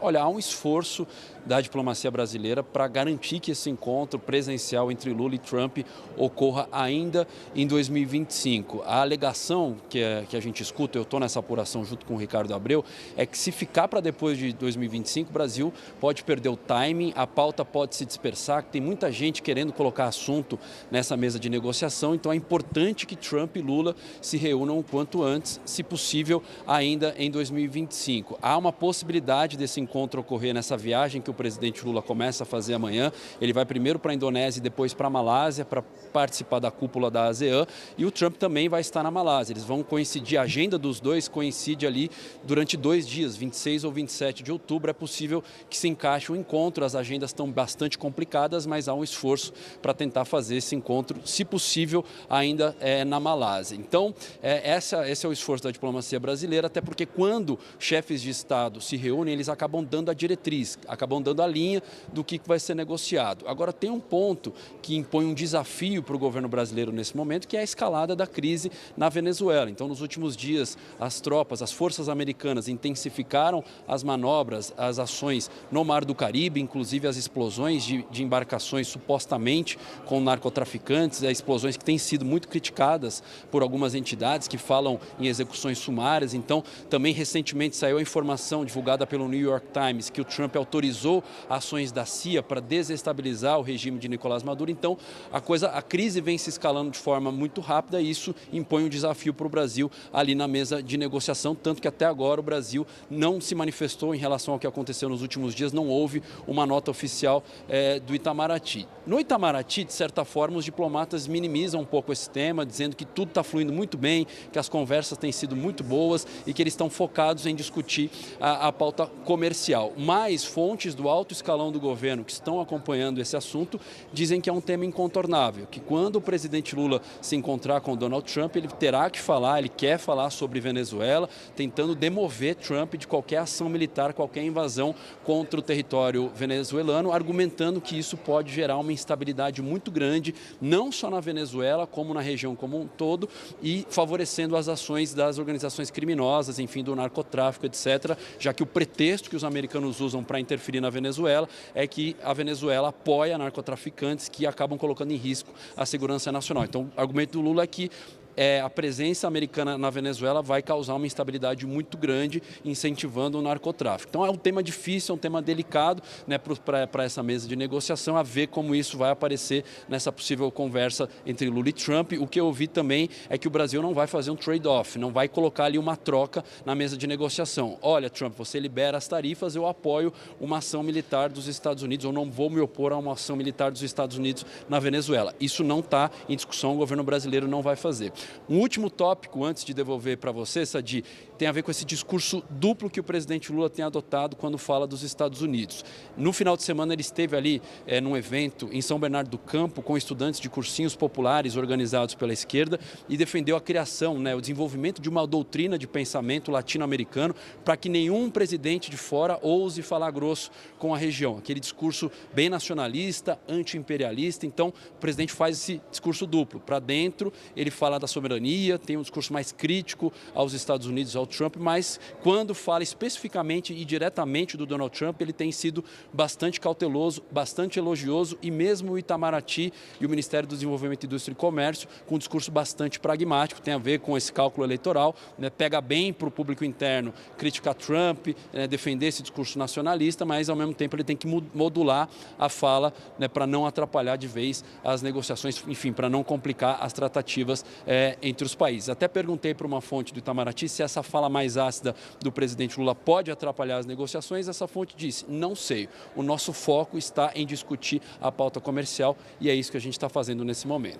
Olha, há um esforço da diplomacia brasileira para garantir que esse encontro presencial entre Lula e Trump ocorra ainda em 2025. A alegação que a gente escuta, eu estou nessa apuração junto com o Ricardo Abreu, é que se ficar para depois de 2025, o Brasil pode perder o timing, a pauta pode se dispersar, que tem muita gente querendo colocar assunto nessa mesa de negociação, então é importante que Trump e Lula se reúnam o quanto antes, se possível, ainda em 2025. Há uma possibilidade desse encontro ocorrer nessa viagem que o presidente Lula começa a fazer amanhã. Ele vai primeiro para a Indonésia e depois para a Malásia para participar da cúpula da ASEAN, e o Trump também vai estar na Malásia. Eles vão coincidir, a agenda dos dois coincide ali durante 2 dias, 26 ou 27 de outubro. É possível que se encaixe o encontro, as agendas estão bastante complicadas, mas há um esforço para tentar fazer esse encontro, se possível, ainda na Malásia. Então, esse é o esforço da diplomacia brasileira, até porque quando chefes de Estado se reúnem, eles acabam dando a diretriz, acabam dando a linha do que vai ser negociado. Agora, tem um ponto que impõe um desafio para o governo brasileiro nesse momento, que é a escalada da crise na Venezuela. Então, nos últimos dias, as tropas, as forças americanas intensificaram as manobras, as ações no Mar do Caribe, inclusive as explosões de embarcações supostamente com narcotraficantes, explosões que têm sido muito criticadas por algumas entidades que falam em execuções sumárias. Então, também recentemente saiu a informação divulgada pelo New York Times que o Trump autorizou ações da CIA para desestabilizar o regime de Nicolás Maduro. Então, a crise vem se escalando de forma muito rápida e isso impõe um desafio para o Brasil ali na mesa de negociação, tanto que até agora o Brasil não se manifestou em relação ao que aconteceu nos últimos dias, não houve uma nota oficial do Itamaraty. No Itamaraty, de certa forma, os diplomatas minimizam um pouco esse tema, dizendo que tudo está fluindo muito bem, que as conversas têm sido muito boas e que eles estão focados em discutir a pauta comercial. Mas fontes do alto escalão do governo que estão acompanhando esse assunto dizem que é um tema incontornável, que quando o presidente Lula se encontrar com o Donald Trump, ele terá que falar, ele quer falar sobre Venezuela, tentando demover Trump de qualquer ação militar, qualquer invasão contra o território venezuelano, argumentando que isso pode gerar uma instabilidade muito grande, não só na Venezuela, como na região como um todo, e favorecendo as ações das organizações criminosas, enfim, do narcotráfico, etc., já que o pretexto que os americanos usam para interferir na Venezuela é que a Venezuela apoia narcotraficantes que acabam colocando em risco a segurança nacional. Então, o argumento do Lula é que a presença americana na Venezuela vai causar uma instabilidade muito grande, incentivando o narcotráfico. Então é um tema difícil, é um tema delicado, né, para essa mesa de negociação, a ver como isso vai aparecer nessa possível conversa entre Lula e Trump. O que eu ouvi também é que o Brasil não vai fazer um trade-off, não vai colocar ali uma troca na mesa de negociação. Olha, Trump, você libera as tarifas, eu apoio uma ação militar dos Estados Unidos, ou não vou me opor a uma ação militar dos Estados Unidos na Venezuela. Isso não está em discussão, o governo brasileiro não vai fazer. Um último tópico, antes de devolver para você, Sadi, tem a ver com esse discurso duplo que o presidente Lula tem adotado quando fala dos Estados Unidos. No final de semana ele esteve ali num evento em São Bernardo do Campo com estudantes de cursinhos populares organizados pela esquerda e defendeu a criação, o desenvolvimento de uma doutrina de pensamento latino-americano para que nenhum presidente de fora ouse falar grosso com a região. Aquele discurso bem nacionalista, anti-imperialista. Então, o presidente faz esse discurso duplo. Para dentro, ele fala da soberania, tem um discurso mais crítico aos Estados Unidos, ao Trump, mas quando fala especificamente e diretamente do Donald Trump, ele tem sido bastante cauteloso, bastante elogioso, e mesmo o Itamaraty e o Ministério do Desenvolvimento, Indústria e Comércio com um discurso bastante pragmático, tem a ver com esse cálculo eleitoral, pega bem para o público interno criticar Trump, defender esse discurso nacionalista, mas ao mesmo tempo ele tem que modular a fala para não atrapalhar de vez as negociações, enfim, para não complicar as tratativas entre os países. Até perguntei para uma fonte do Itamaraty se essa fala mais ácida do presidente Lula pode atrapalhar as negociações. Essa fonte disse, não sei, o nosso foco está em discutir a pauta comercial e é isso que a gente está fazendo nesse momento.